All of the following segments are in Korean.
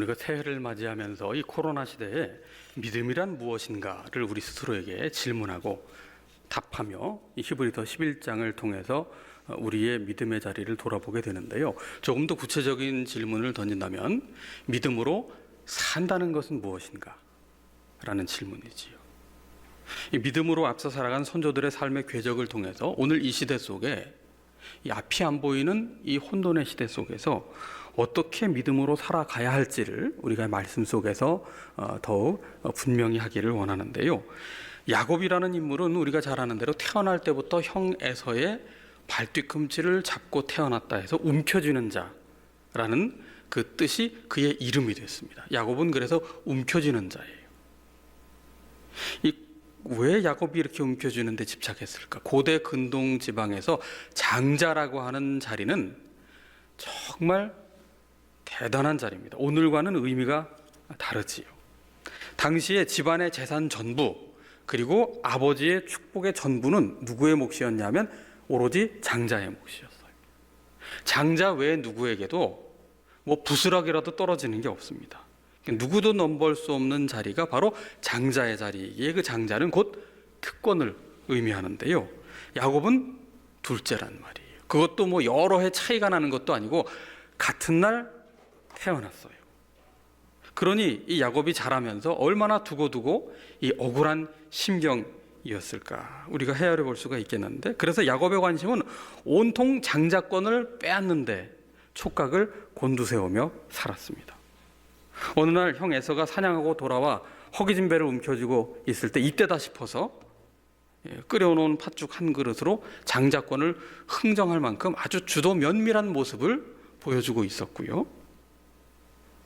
우리가 새해를 맞이하면서 이 코로나 시대에 믿음이란 무엇인가를 우리 스스로에게 질문하고 답하며 이 히브리서 11장을 통해서 우리의 믿음의 자리를 돌아보게 되는데요. 조금 더 구체적인 질문을 던진다면 믿음으로 산다는 것은 무엇인가? 라는 질문이지요. 이 믿음으로 앞서 살아간 선조들의 삶의 궤적을 통해서 오늘 이 시대 속에 이 앞이 안 보이는 이 혼돈의 시대 속에서 어떻게 믿음으로 살아가야 할지를 우리가 말씀 속에서 더욱 분명히 하기를 원하는데요. 야곱이라는 인물은 우리가 잘 아는 대로 태어날 때부터 형 에서의 발뒤꿈치를 잡고 태어났다 해서 움켜쥐는 자라는 그 뜻이 그의 이름이 됐습니다. 야곱은 그래서 움켜쥐는 자예요. 왜 야곱이 이렇게 움켜쥐는 데 집착했을까? 고대 근동 지방에서 장자라고 하는 자리는 정말 대단한 자리입니다. 오늘과는 의미가 다르지요. 당시에 집안의 재산 전부 그리고 아버지의 축복의 전부는 누구의 몫이었냐면 오로지 장자의 몫이었어요. 장자 외에 누구에게도 뭐 부스럭이라도 떨어지는 게 없습니다. 누구도 넘볼 수 없는 자리가 바로 장자의 자리이기에 그 장자는 곧 특권을 의미하는데요. 야곱은 둘째란 말이에요. 그것도 뭐 여러 해 차이가 나는 것도 아니고 같은 날 태어났어요. 그러니 이 야곱이 자라면서 얼마나 두고두고 이 억울한 심경이었을까 우리가 헤아려 볼 수가 있겠는데, 그래서 야곱의 관심은 온통 장자권을 빼앗는데 촉각을 곤두세우며 살았습니다. 어느 날 형 에서가 사냥하고 돌아와 허기진 배를 움켜쥐고 있을 때 이때다 싶어서 끓여놓은 팥죽 한 그릇으로 장자권을 흥정할 만큼 아주 주도 면밀한 모습을 보여주고 있었고요.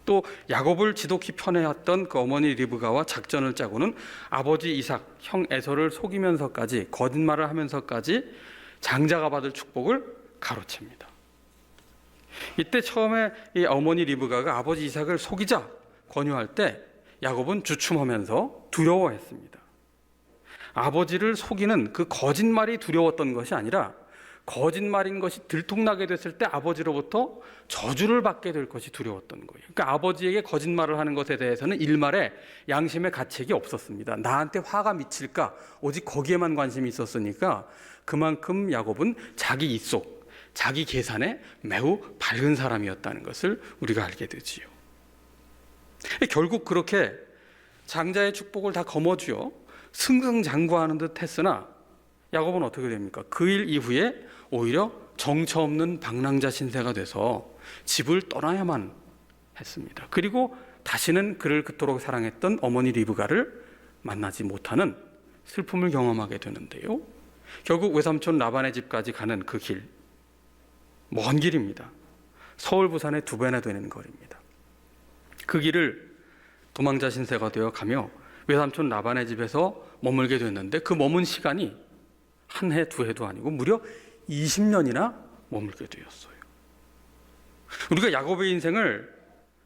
또 야곱을 지독히 편애했던 그 어머니 리브가와 작전을 짜고는 아버지 이삭, 형 에서를 속이면서까지 거짓말을 하면서까지 장자가 받을 축복을 가로챕니다. 이때 처음에 이 어머니 리브가가 아버지 이삭을 속이자 권유할 때 야곱은 주춤하면서 두려워했습니다. 아버지를 속이는 그 거짓말이 두려웠던 것이 아니라 거짓말인 것이 들통나게 됐을 때 아버지로부터 저주를 받게 될 것이 두려웠던 거예요. 그러니까 아버지에게 거짓말을 하는 것에 대해서는 일말의 양심의 가책이 없었습니다. 나한테 화가 미칠까 오직 거기에만 관심이 있었으니까 그만큼 야곱은 자기 입속, 자기 계산에 매우 밝은 사람이었다는 것을 우리가 알게 되지요. 결국 그렇게 장자의 축복을 다 거머쥐어 승승장구하는 듯 했으나 야곱은 어떻게 됩니까? 그 일 이후에 오히려 정처 없는 방랑자 신세가 돼서 집을 떠나야만 했습니다. 그리고 다시는 그를 그토록 사랑했던 어머니 리브가를 만나지 못하는 슬픔을 경험하게 되는데요. 결국 외삼촌 라반의 집까지 가는 그 길, 먼 길입니다. 서울 부산의 2배나 되는 거리입니다. 그 길을 도망자 신세가 되어 가며 외삼촌 라반의 집에서 머물게 됐는데 그 머문 시간이 한 해, 2해도 아니고 무려 20년이나 머물게 되었어요. 우리가 야곱의 인생을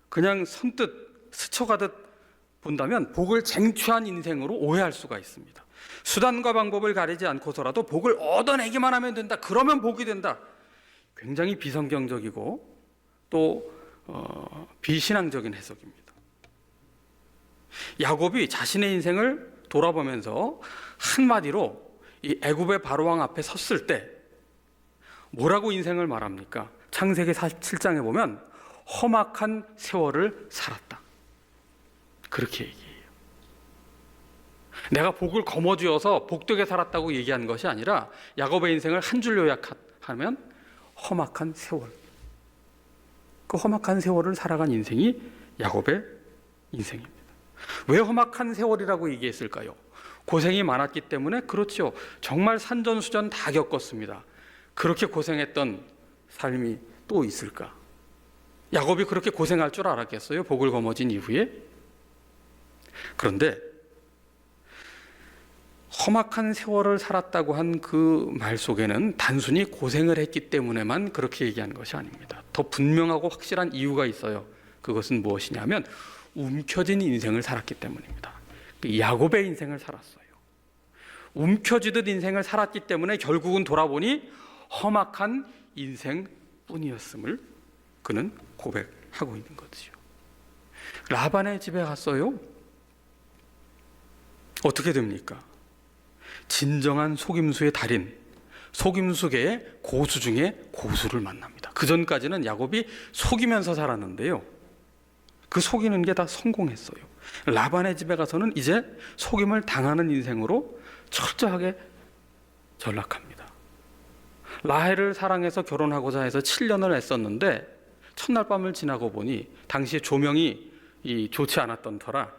그냥 선뜻 스쳐가듯 본다면 복을 쟁취한 인생으로 오해할 수가 있습니다. 수단과 방법을 가리지 않고서라도 복을 얻어내기만 하면 된다, 그러면 복이 된다, 굉장히 비성경적이고 또 비신앙적인 해석입니다. 야곱이 자신의 인생을 돌아보면서 한마디로 이 애굽의 바로왕 앞에 섰을 때 뭐라고 인생을 말합니까? 창세기 47장에 보면 험악한 세월을 살았다, 그렇게 얘기해요. 내가 복을 거머쥐어서 복되게 살았다고 얘기한 것이 아니라 야곱의 인생을 한 줄 요약하면 험악한 세월, 그 험악한 세월을 살아간 인생이 야곱의 인생입니다. 왜 험악한 세월이라고 얘기했을까요? 고생이 많았기 때문에 그렇죠. 정말 산전수전 다 겪었습니다. 그렇게 고생했던 삶이 또 있을까? 야곱이 그렇게 고생할 줄 알았겠어요? 복을 거머쥔 이후에? 그런데 험악한 세월을 살았다고 한 그 말 속에는 단순히 고생을 했기 때문에만 그렇게 얘기한 것이 아닙니다. 더 분명하고 확실한 이유가 있어요. 그것은 무엇이냐면 움켜진 인생을 살았기 때문입니다. 야곱의 인생을 살았어요. 움켜쥐듯 인생을 살았기 때문에 결국은 돌아보니 험악한 인생뿐이었음을 그는 고백하고 있는 거지요. 라반의 집에 갔어요. 어떻게 됩니까? 진정한 속임수의 달인, 속임수계의 고수 중에 고수를 만납니다. 그 전까지는 야곱이 속이면서 살았는데요, 그 속이는 게 다 성공했어요. 라반의 집에 가서는 이제 속임을 당하는 인생으로 철저하게 전락합니다. 라헬을 사랑해서 결혼하고자 해서 7년을 애썼는데 첫날 밤을 지나고 보니 당시에 조명이 좋지 않았던 터라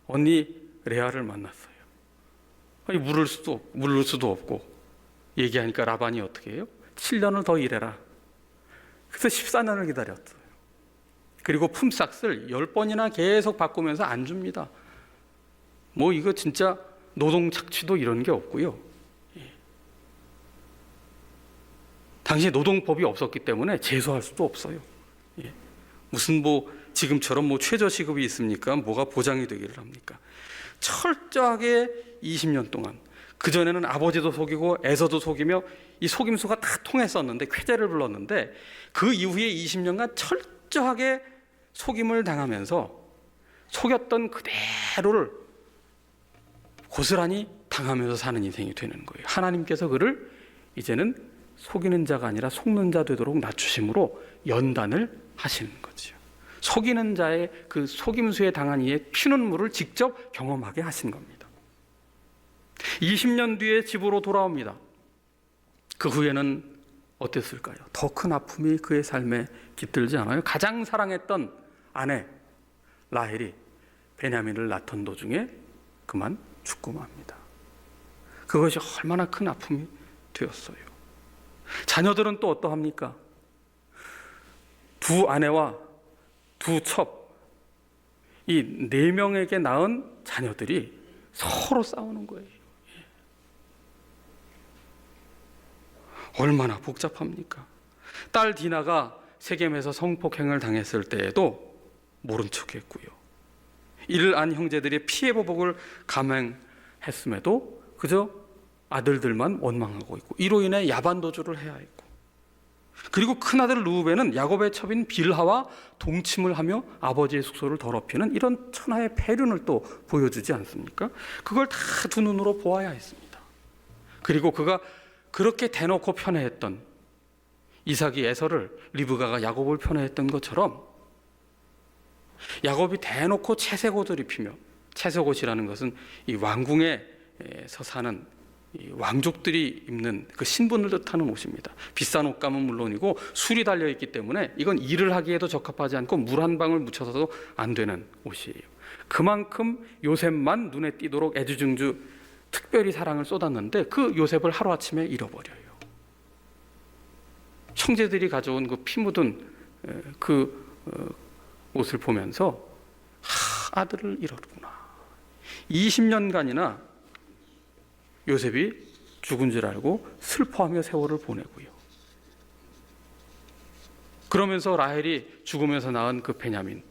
언니 레아를 만났어요. 아니, 물을 수도 없고 얘기하니까 라반이 어떻게 해요? 7년을 더 일해라. 그래서 14년을 기다렸어요. 그리고 품삯을 10번이나 계속 바꾸면서 안 줍니다. 뭐 이거 진짜 노동 착취도 이런 게 없고요. 당시에 노동법이 없었기 때문에 제소할 수도 없어요. 무슨 지금처럼 최저시급이 있습니까? 뭐가 보장이 되기를 합니까? 철저하게 20년 동안, 그전에는 아버지도 속이고 에서도 속이며 이 속임수가 다 통했었는데 쾌재를 불렀는데, 그 이후에 20년간 철저하게 속임을 당하면서 속였던 그대로를 고스란히 당하면서 사는 인생이 되는 거예요. 하나님께서 그를 이제는 속이는 자가 아니라 속는 자 되도록 낮추심으로 연단을 하시는 거죠. 속이는 자의 그 속임수에 당한 이의 피눈물을 직접 경험하게 하신 겁니다. 20년 뒤에 집으로 돌아옵니다. 그 후에는 어땠을까요? 더 큰 아픔이 그의 삶에 깃들지 않아요? 가장 사랑했던 아내 라헬이 베냐민을 낳던 도중에 그만 죽고 맙니다. 그것이 얼마나 큰 아픔이 되었어요. 자녀들은 또 어떠합니까? 두 아내와 두 첩, 이 4명에게 낳은 자녀들이 서로 싸우는 거예요. 얼마나 복잡합니까? 딸 디나가 세겜에서 성폭행을 당했을 때에도 모른 척했고요. 이를 안 형제들이 피해 보복을 감행했음에도 그저 아들들만 원망하고 있고, 이로 인해 야반도주를 해야 했고, 그리고 큰아들 루벤은 야곱의 첩인 빌하와 동침을 하며 아버지의 숙소를 더럽히는 이런 천하의 패륜을 또 보여주지 않습니까? 그걸 다 두 눈으로 보아야 했습니다. 그리고 그가 그렇게 대놓고 편애했던 이삭이 에서를, 리브가가 야곱을 편애했던 것처럼 야곱이 대놓고 채색옷을 입히며, 채색옷이라는 것은 이 왕궁에서 사는 이 왕족들이 입는 그 신분을 뜻하는 옷입니다. 비싼 옷감은 물론이고 술이 달려있기 때문에 이건 일을 하기에도 적합하지 않고 물 한 방울 묻혀서도 안 되는 옷이에요. 그만큼 요셉만 눈에 띄도록 애지중주 특별히 사랑을 쏟았는데 그 요셉을 하루아침에 잃어버려요. 형제들이 가져온 그 피 묻은 옷을 보면서 아들을 잃었구나. 20년간이나 요셉이 죽은 줄 알고 슬퍼하며 세월을 보내고요. 그러면서 라헬이 죽으면서 낳은 그 베냐민,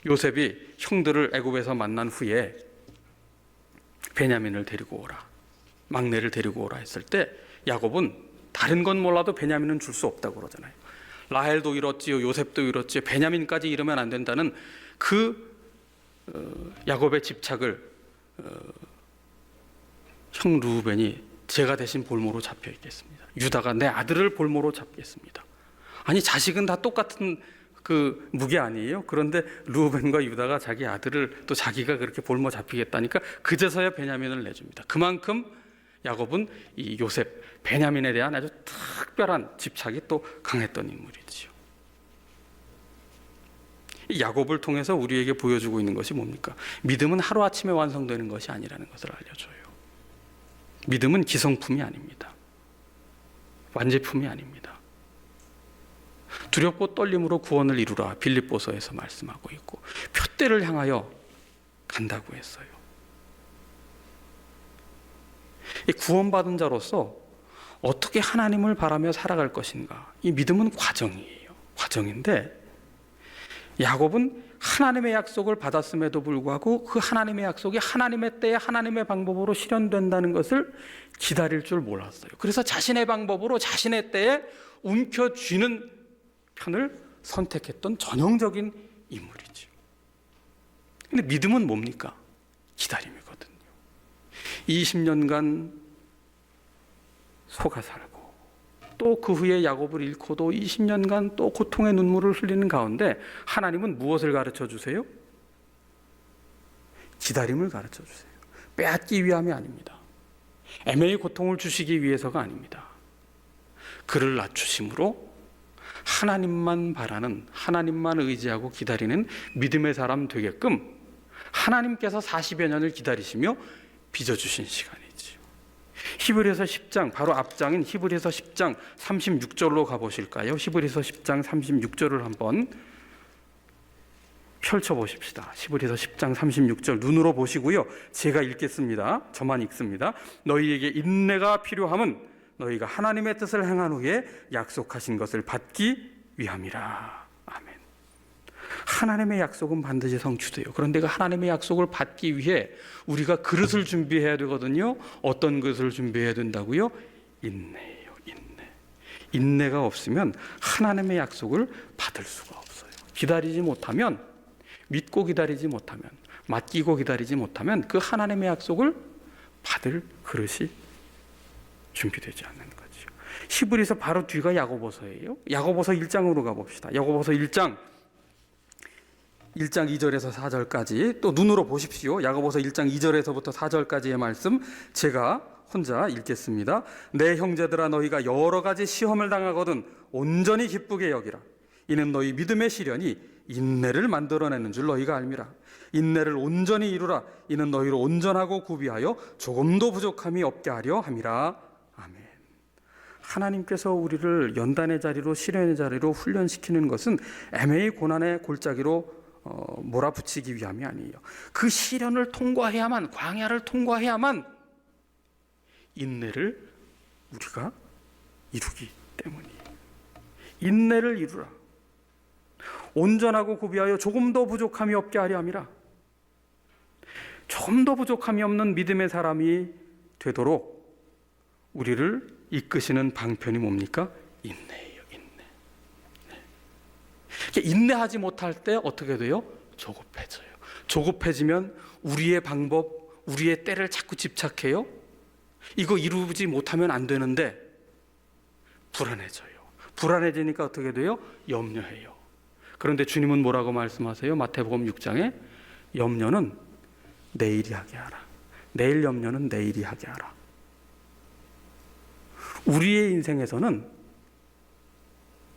요셉이 형들을 애굽에서 만난 후에 베냐민을 데리고 오라, 막내를 데리고 오라 했을 때 야곱은 다른 건 몰라도 베냐민은 줄 수 없다고 그러잖아요. 라헬도 잃었지요, 요셉도 잃었지요, 베냐민까지 잃으면 안 된다는 그 야곱의 집착을 형 루벤이 제가 대신 볼모로 잡혀 있겠습니다. 유다가 내 아들을 볼모로 잡겠습니다. 아니, 자식은 다 똑같은 그 무게 아니에요? 그런데 루벤과 유다가 자기 아들을 또 자기가 그렇게 볼모 잡히겠다니까 그제서야 베냐민을 내줍니다. 그만큼 야곱은 이 요셉, 베냐민에 대한 아주 특별한 집착이 또 강했던 인물이지요. 이 야곱을 통해서 우리에게 보여주고 있는 것이 뭡니까? 믿음은 하루아침에 완성되는 것이 아니라는 것을 알려줘요. 믿음은 기성품이 아닙니다. 완제품이 아닙니다. 두렵고 떨림으로 구원을 이루라, 빌립보서에서 말씀하고 있고, 표대를 향하여 간다고 했어요. 이 구원받은 자로서 어떻게 하나님을 바라며 살아갈 것인가, 이 믿음은 과정이에요. 과정인데 야곱은 하나님의 약속을 받았음에도 불구하고 그 하나님의 약속이 하나님의 때에 하나님의 방법으로 실현된다는 것을 기다릴 줄 몰랐어요. 그래서 자신의 방법으로 자신의 때에 움켜쥐는 편을 선택했던 전형적인 인물이죠. 근데 믿음은 뭡니까? 기다림이거든요. 20년간 속아 살고 또 그 후에 야곱을 잃고도 20년간 또 고통의 눈물을 흘리는 가운데 하나님은 무엇을 가르쳐 주세요? 기다림을 가르쳐 주세요. 빼앗기 위함이 아닙니다. 애매히 고통을 주시기 위해서가 아닙니다. 그를 낮추심으로 하나님만 바라는, 하나님만 의지하고 기다리는 믿음의 사람 되게끔 하나님께서 40여 년을 기다리시며 빚어주신 시간이지요. 히브리서 10장, 바로 앞장인 히브리서 10장 36절로 가보실까요? 히브리서 10장 36절을 한번 펼쳐보십시다. 히브리서 10장 36절 눈으로 보시고요. 제가 읽겠습니다. 저만 읽습니다. 너희에게 인내가 필요함은 너희가 하나님의 뜻을 행한 후에 약속하신 것을 받기 위함이라. 아멘. 하나님의 약속은 반드시 성취돼요. 그런데 그 하나님의 약속을 받기 위해 우리가 그릇을 준비해야 되거든요. 어떤 그릇을 준비해야 된다고요? 인내예요. 인내. 인내가 없으면 하나님의 약속을 받을 수가 없어요. 기다리지 못하면, 믿고 기다리지 못하면, 맡기고 기다리지 못하면 그 하나님의 약속을 받을 그릇이 준비되지 않는 거죠. 히브리서 바로 뒤가 야고보서예요. 야고보서 1장으로 가봅시다. 야고보서 1장 2절에서 4절까지 또 눈으로 보십시오. 야고보서 1장 2절에서부터 4절까지의 말씀 제가 혼자 읽겠습니다. 내 형제들아 너희가 여러 가지 시험을 당하거든 온전히 기쁘게 여기라. 이는 너희 믿음의 시련이 인내를 만들어내는 줄 너희가 알미라. 인내를 온전히 이루라. 이는 너희를 온전하고 구비하여 조금도 부족함이 없게 하려 함이라. 아멘. 하나님께서 우리를 연단의 자리로, 시련의 자리로 훈련시키는 것은 애매히 고난의 골짜기로 몰아붙이기 위함이 아니에요. 그 시련을 통과해야만, 광야를 통과해야만 인내를 우리가 이루기 때문이에요. 인내를 이루라. 온전하고 구비하여 조금도 부족함이 없게 하려 함이라. 조금도 부족함이 없는 믿음의 사람이 되도록 우리를 이끄시는 방편이 뭡니까? 인내예요. 인내. 네. 인내하지 못할 때 어떻게 돼요? 조급해져요. 조급해지면 우리의 방법, 우리의 때를 자꾸 집착해요. 이거 이루지 못하면 안 되는데 불안해져요. 불안해지니까 어떻게 돼요? 염려해요. 그런데 주님은 뭐라고 말씀하세요? 마태복음 6장에 염려는 내일이 하게 하라. 내일 염려는 내일이 하게 하라. 우리의 인생에서는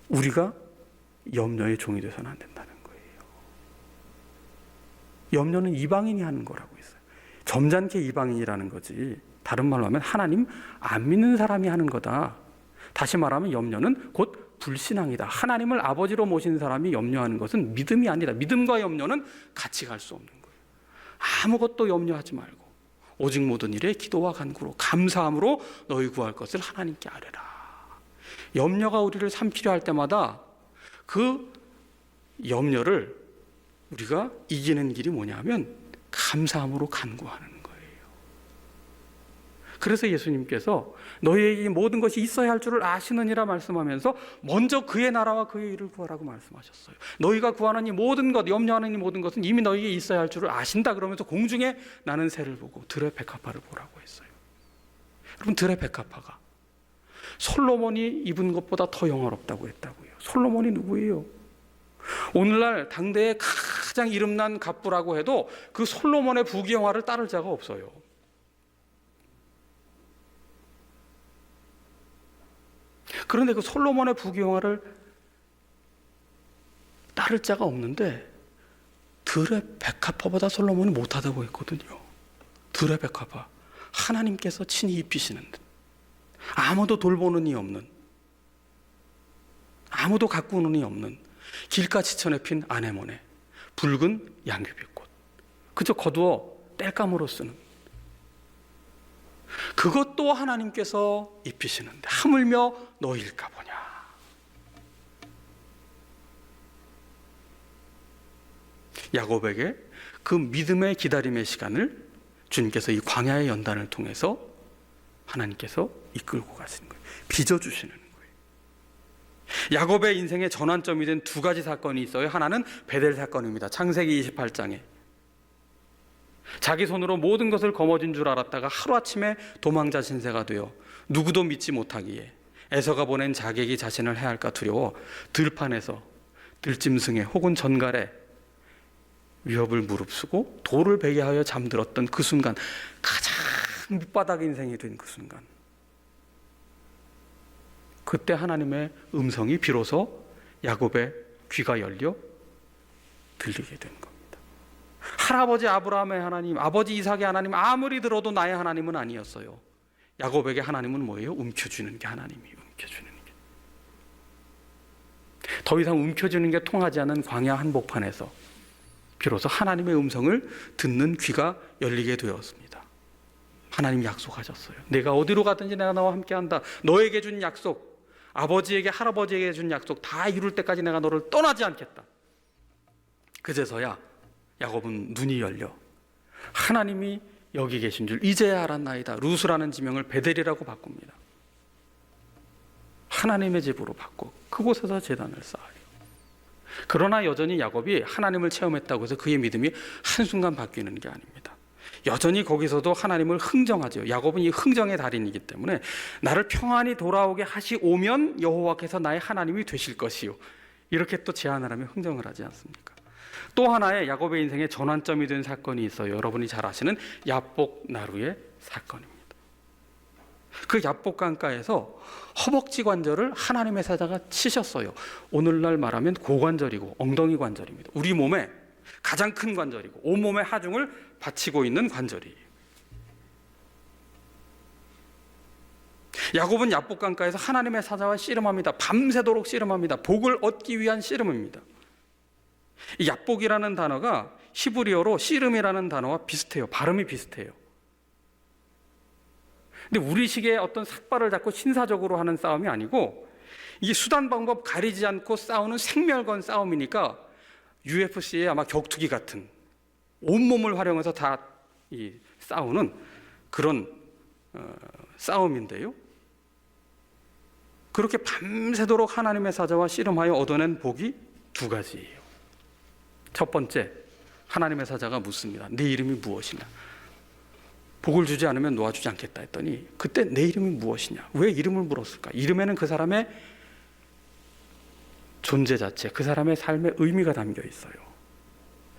우리가 염려의 종이 되서는 안 된다는 거예요. 염려는 이방인이 하는 거라고 했어요. 점잖게 이방인이라는 거지. 다른 말로 하면 하나님 안 믿는 사람이 하는 거다. 다시 말하면 염려는 곧 불신앙이다. 하나님을 아버지로 모신 사람이 염려하는 것은 믿음이 아니다. 믿음과 염려는 같이 갈 수 없는 거예요. 아무것도 염려하지 말고 오직 모든 일에 기도와 간구로 감사함으로 너희 구할 것을 하나님께 아뢰라. 염려가 우리를 삼키려 할 때마다 그 염려를 우리가 이기는 길이 뭐냐면 감사함으로 간구하는 거예요. 그래서 예수님께서 너희에게 모든 것이 있어야 할 줄을 아시느니라 말씀하면서 먼저 그의 나라와 그의 일을 구하라고 말씀하셨어요. 너희가 구하는 이 모든 것, 염려하는 이 모든 것은 이미 너희에게 있어야 할 줄을 아신다 그러면서 공중에 나는 새를 보고 들의 백합화를 보라고 했어요. 여러분, 들의 백합화가 솔로몬이 입은 것보다 더 영화롭다고 했다고요. 솔로몬이 누구예요? 오늘날 당대의 가장 이름난 갑부라고 해도 그 솔로몬의 부귀영화를 따를 자가 없어요. 그런데 그 솔로몬의 부귀영화를 따를 자가 없는데 들의 백합화보다 솔로몬이 못하다고 했거든요. 들의 백합화, 하나님께서 친히 입히시는 듯, 아무도 돌보는 이 없는, 아무도 가꾸는 이 없는 길가 지천에 핀 아네모네 붉은 양귀비꽃, 그저 거두어 땔감으로 쓰는, 그것도 하나님께서 입히시는데 하물며 너희일까 보냐. 야곱에게 그 믿음의 기다림의 시간을 주님께서 이 광야의 연단을 통해서 하나님께서 이끌고 가시는 거예요. 빚어주시는 거예요. 야곱의 인생의 전환점이 된 두 가지 사건이 있어요. 하나는 베델 사건입니다. 창세기 28장에 자기 손으로 모든 것을 거머쥔 줄 알았다가 하루아침에 도망자 신세가 되어 누구도 믿지 못하기에 에서가 보낸 자객이 자신을 해할까 두려워 들판에서 들짐승에 혹은 전갈에 위협을 무릅쓰고 돌을 베게 하여 잠들었던 그 순간, 가장 밑바닥 인생이 된 그 순간, 그때 하나님의 음성이 비로소 야곱의 귀가 열려 들리게 된 겁니다. 할아버지 아브라함의 하나님, 아버지 이삭의 하나님 아무리 들어도 나의 하나님은 아니었어요. 야곱에게 하나님은 뭐예요? 움켜쥐는 게 하나님이에요. 움켜쥐는 게. 더 이상 움켜쥐는 게 통하지 않는 광야 한복판에서 비로소 하나님의 음성을 듣는 귀가 열리게 되었습니다. 하나님 약속하셨어요. 내가 어디로 가든지 내가 너와 함께한다. 너에게 준 약속, 아버지에게 할아버지에게 준 약속 다 이룰 때까지 내가 너를 떠나지 않겠다. 그제서야 야곱은 눈이 열려 하나님이 여기 계신 줄 이제야 알았나이다. 루스라는 지명을 베델이라고 바꿉니다. 하나님의 집으로 바꾸고 그곳에서 제단을 쌓아요. 그러나 여전히 야곱이 하나님을 체험했다고 해서 그의 믿음이 한순간 바뀌는 게 아닙니다. 여전히 거기서도 하나님을 흥정하죠. 야곱은 이 흥정의 달인이기 때문에 나를 평안히 돌아오게 하시오면 여호와께서 나의 하나님이 되실 것이요, 이렇게 또 제안을 하며 흥정을 하지 않습니까? 또 하나의 야곱의 인생의 전환점이 된 사건이 있어요. 여러분이 잘 아시는 야복 나루의 사건입니다. 그 야복 강가에서 허벅지 관절을 하나님의 사자가 치셨어요. 오늘날 말하면 고관절이고 엉덩이 관절입니다. 우리 몸에 가장 큰 관절이고 온몸의 하중을 받치고 있는 관절이에요. 야곱은 야복 강가에서 하나님의 사자와 씨름합니다. 밤새도록 씨름합니다. 복을 얻기 위한 씨름입니다. 이 야복이라는 단어가 히브리어로 씨름이라는 단어와 비슷해요. 발음이 비슷해요. 근데 우리식의 어떤 삭발을 잡고 신사적으로 하는 싸움이 아니고, 이게 수단 방법 가리지 않고 싸우는 생멸건 싸움이니까 UFC의 아마 격투기 같은 온몸을 활용해서 다 싸우는 그런 싸움인데요. 그렇게 밤새도록 하나님의 사자와 씨름하여 얻어낸 복이 두 가지예요. 첫 번째, 하나님의 사자가 묻습니다. 네 이름이 무엇이냐? 복을 주지 않으면 놓아주지 않겠다 했더니 그때 내 이름이 무엇이냐? 왜 이름을 물었을까? 이름에는 그 사람의 존재 자체, 그 사람의 삶의 의미가 담겨 있어요.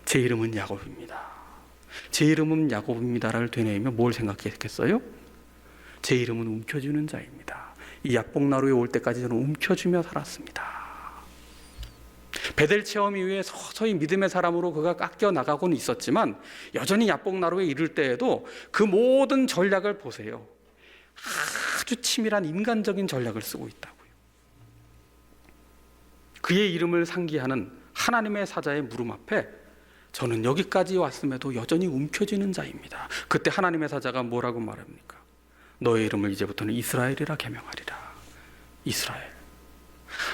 제 이름은 야곱입니다. 제 이름은 야곱입니다를 되뇌이며 뭘 생각했겠어요? 제 이름은 움켜쥐는 자입니다. 이 야복나루에 올 때까지 저는 움켜쥐며 살았습니다. 베델 체험 이후에 서서히 믿음의 사람으로 그가 깎여 나가고는 있었지만 여전히 야복나루에 이를 때에도 그 모든 전략을 보세요. 아주 치밀한 인간적인 전략을 쓰고 있다고요. 그의 이름을 상기하는 하나님의 사자의 물음 앞에 저는 여기까지 왔음에도 여전히 움켜쥐는 자입니다. 그때 하나님의 사자가 뭐라고 말합니까? 너의 이름을 이제부터는 이스라엘이라 계명하리라. 이스라엘.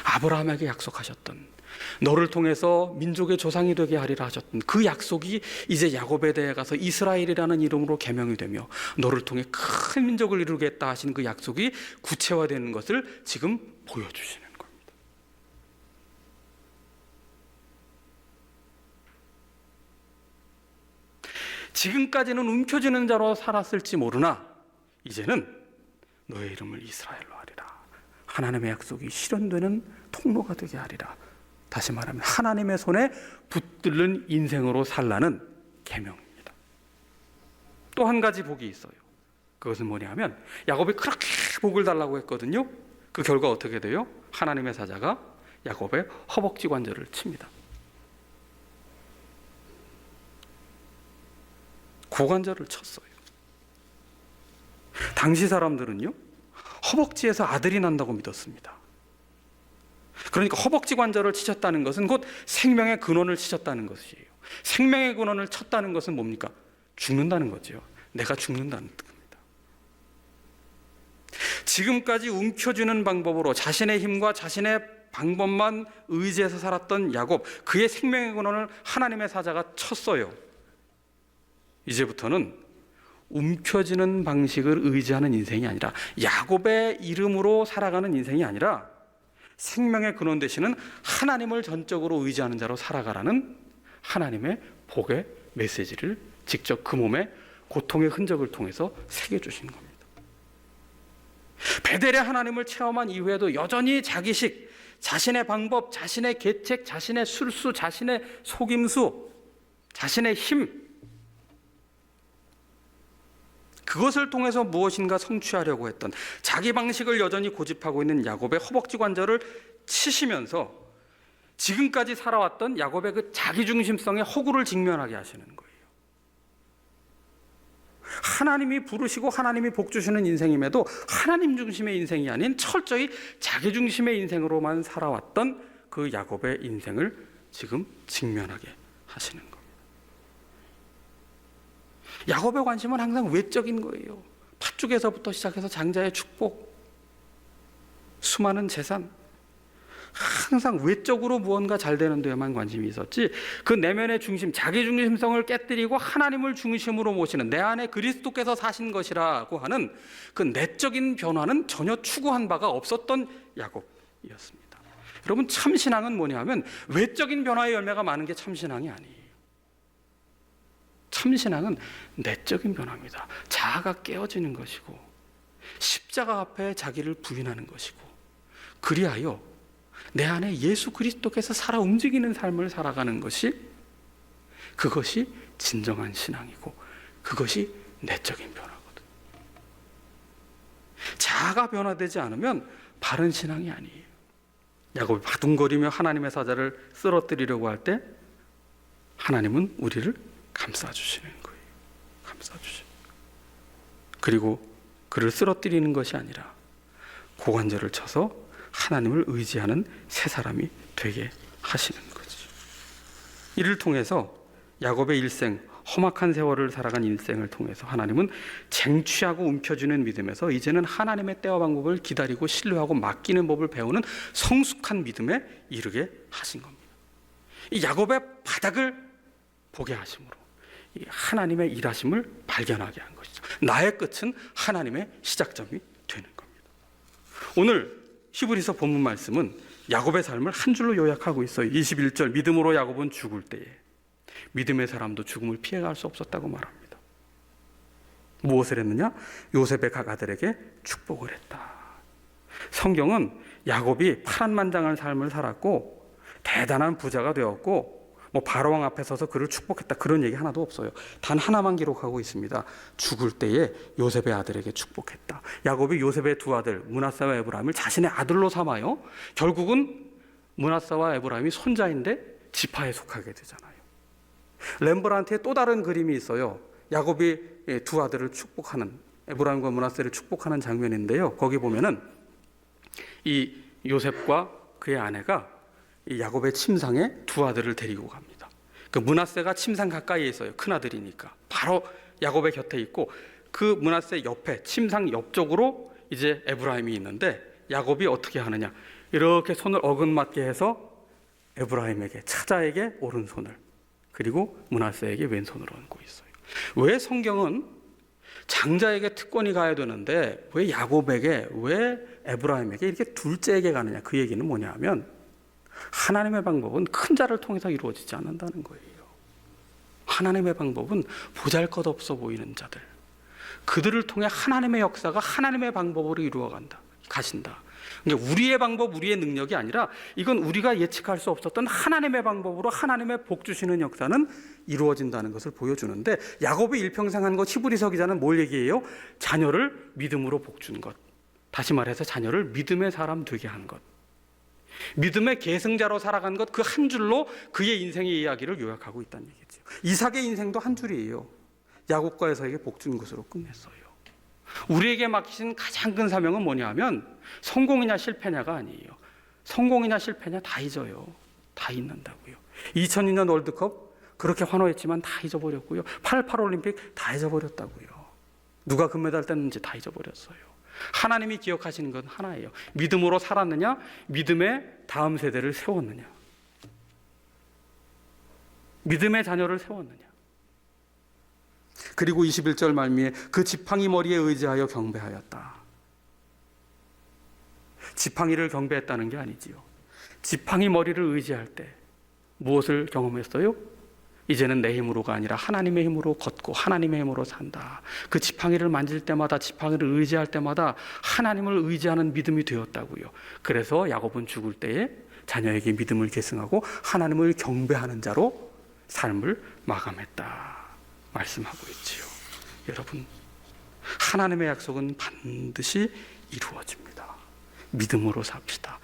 아브라함에게 약속하셨던, 너를 통해서 민족의 조상이 되게 하리라 하셨던 그 약속이 이제 야곱에 대해 가서 이스라엘이라는 이름으로 계명이 되며 너를 통해 큰 민족을 이루겠다 하신 그 약속이 구체화되는 것을 지금 보여주시는 겁니다. 지금까지는 움켜쥐는 자로 살았을지 모르나 이제는 너의 이름을 이스라엘로 하리라. 하나님의 약속이 실현되는 통로가 되게 하리라. 다시 말하면 하나님의 손에 붙들는 인생으로 살라는 계명입니다. 또 한 가지 복이 있어요. 그것은 뭐냐 하면 야곱이 그렇게 복을 달라고 했거든요. 그 결과 어떻게 돼요? 하나님의 사자가 야곱의 허벅지 관절을 칩니다. 고관절을 쳤어요. 당시 사람들은요, 허벅지에서 아들이 난다고 믿었습니다. 그러니까 허벅지 관절을 치셨다는 것은 곧 생명의 근원을 치셨다는 것이에요. 생명의 근원을 쳤다는 것은 뭡니까? 죽는다는 거죠. 내가 죽는다는 뜻입니다. 지금까지 움켜쥐는 방법으로 자신의 힘과 자신의 방법만 의지해서 살았던 야곱, 그의 생명의 근원을 하나님의 사자가 쳤어요. 이제부터는 움켜쥐는 방식을 의지하는 인생이 아니라, 야곱의 이름으로 살아가는 인생이 아니라 생명의 근원 되시는 하나님을 전적으로 의지하는 자로 살아가라는 하나님의 복의 메시지를 직접 그 몸에 고통의 흔적을 통해서 새겨주신 겁니다. 베델의 하나님을 체험한 이후에도 여전히 자기식, 자신의 방법, 자신의 계책, 자신의 술수, 자신의 속임수, 자신의 힘, 그것을 통해서 무엇인가 성취하려고 했던 자기 방식을 여전히 고집하고 있는 야곱의 허벅지 관절을 치시면서 지금까지 살아왔던 야곱의 그 자기중심성의 허구를 직면하게 하시는 거예요. 하나님이 부르시고 하나님이 복 주시는 인생임에도 하나님 중심의 인생이 아닌 철저히 자기 중심의 인생으로만 살아왔던 그 야곱의 인생을 지금 직면하게 하시는 겁니다. 야곱의 관심은 항상 외적인 거예요. 팥죽에서부터 시작해서 장자의 축복, 수많은 재산, 항상 외적으로 무언가 잘 되는 데에만 관심이 있었지, 그 내면의 중심, 자기 중심성을 깨뜨리고 하나님을 중심으로 모시는 내 안에 그리스도께서 사신 것이라고 하는 그 내적인 변화는 전혀 추구한 바가 없었던 야곱이었습니다. 여러분, 참신앙은 뭐냐면 외적인 변화의 열매가 많은 게 참신앙이 아니에요. 참신앙은 내적인 변화입니다. 자아가 깨어지는 것이고 십자가 앞에 자기를 부인하는 것이고, 그리하여 내 안에 예수 그리스도께서 살아 움직이는 삶을 살아가는 것이, 그것이 진정한 신앙이고 그것이 내적인 변화거든. 자아가 변화되지 않으면 바른 신앙이 아니에요. 야곱이 바둥거리며 하나님의 사자를 쓰러뜨리려고 할 때 하나님은 우리를 감싸주시는 거예요. 감싸주시는. 그리고 그를 쓰러뜨리는 것이 아니라 고관절을 쳐서 하나님을 의지하는 새 사람이 되게 하시는 거죠. 이를 통해서 야곱의 일생, 험악한 세월을 살아간 일생을 통해서 하나님은 쟁취하고 움켜쥐는 믿음에서 이제는 하나님의 때와 방법을 기다리고 신뢰하고 맡기는 법을 배우는 성숙한 믿음에 이르게 하신 겁니다. 이 야곱의 바닥을 보게 하심으로 이 하나님의 일하심을 발견하게 한 것이죠. 나의 끝은 하나님의 시작점이 되는 겁니다. 오늘 히브리서 본문 말씀은 야곱의 삶을 한 줄로 요약하고 있어요. 21절, 믿음으로 야곱은 죽을 때에 믿음의 사람도 죽음을 피해갈 수 없었다고 말합니다. 무엇을 했느냐? 요셉의 각 아들에게 축복을 했다. 성경은 야곱이 파란만장한 삶을 살았고 대단한 부자가 되었고 바로왕 앞에 서서 그를 축복했다, 그런 얘기 하나도 없어요. 단 하나만 기록하고 있습니다. 죽을 때에 요셉의 아들에게 축복했다. 야곱이 요셉의 두 아들 므낫세와 에브라임을 자신의 아들로 삼아요. 결국은 므낫세와 에브라임이 손자인데 지파에 속하게 되잖아요. 렘브란트의 또 다른 그림이 있어요. 야곱이 두 아들을 축복하는, 에브라임과 므낫세를 축복하는 장면인데요. 거기 보면은 이 요셉과 그의 아내가 이 야곱의 침상에 두 아들을 데리고 갑니다. 그 므낫세가 침상 가까이에 있어요. 큰 아들이니까 바로 야곱의 곁에 있고, 그 므낫세 옆에 침상 옆쪽으로 이제 에브라임이 있는데 야곱이 어떻게 하느냐? 이렇게 손을 어긋맞게 해서 에브라임에게, 차자에게 오른손을, 그리고 므낫세에게 왼손을 얹고 있어요. 왜 성경은 장자에게 특권이 가야 되는데 왜 야곱에게, 왜 에브라임에게 이렇게 둘째에게 가느냐? 그 얘기는 뭐냐 하면 하나님의 방법은 큰 자를 통해서 이루어지지 않는다는 거예요. 하나님의 방법은 보잘것없어 보이는 자들, 그들을 통해 하나님의 역사가 하나님의 방법으로 이루어간다, 가신다. 그러니까 우리의 방법, 우리의 능력이 아니라 이건 우리가 예측할 수 없었던 하나님의 방법으로 하나님의 복 주시는 역사는 이루어진다는 것을 보여주는데, 야곱이 일평생 한 것, 히브리서 기자는 뭘 얘기해요? 자녀를 믿음으로 복 준 것, 다시 말해서 자녀를 믿음의 사람 되게 한 것, 믿음의 계승자로 살아간 것, 그 한 줄로 그의 인생의 이야기를 요약하고 있다는 얘기죠. 이삭의 인생도 한 줄이에요. 야곱과 에서에게 복 준 것으로 끝냈어요. 우리에게 맡기신 가장 큰 사명은 뭐냐 하면 성공이냐 실패냐가 아니에요. 성공이냐 실패냐 다 잊어요. 다 잊는다고요. 2002년 월드컵 그렇게 환호했지만 다 잊어버렸고요. 88 올림픽 다 잊어버렸다고요. 누가 금메달 땄는지 다 잊어버렸어요. 하나님이 기억하시는 건 하나예요. 믿음으로 살았느냐, 믿음의 다음 세대를 세웠느냐, 믿음의 자녀를 세웠느냐. 그리고 21절 말미에 그 지팡이 머리에 의지하여 경배하였다. 지팡이를 경배했다는 게 아니지요. 지팡이 머리를 의지할 때 무엇을 경험했어요? 이제는 내 힘으로가 아니라 하나님의 힘으로 걷고 하나님의 힘으로 산다. 그 지팡이를 만질 때마다, 지팡이를 의지할 때마다 하나님을 의지하는 믿음이 되었다고요. 그래서 야곱은 죽을 때에 자녀에게 믿음을 계승하고 하나님을 경배하는 자로 삶을 마감했다 말씀하고 있지요. 여러분, 하나님의 약속은 반드시 이루어집니다. 믿음으로 삽시다.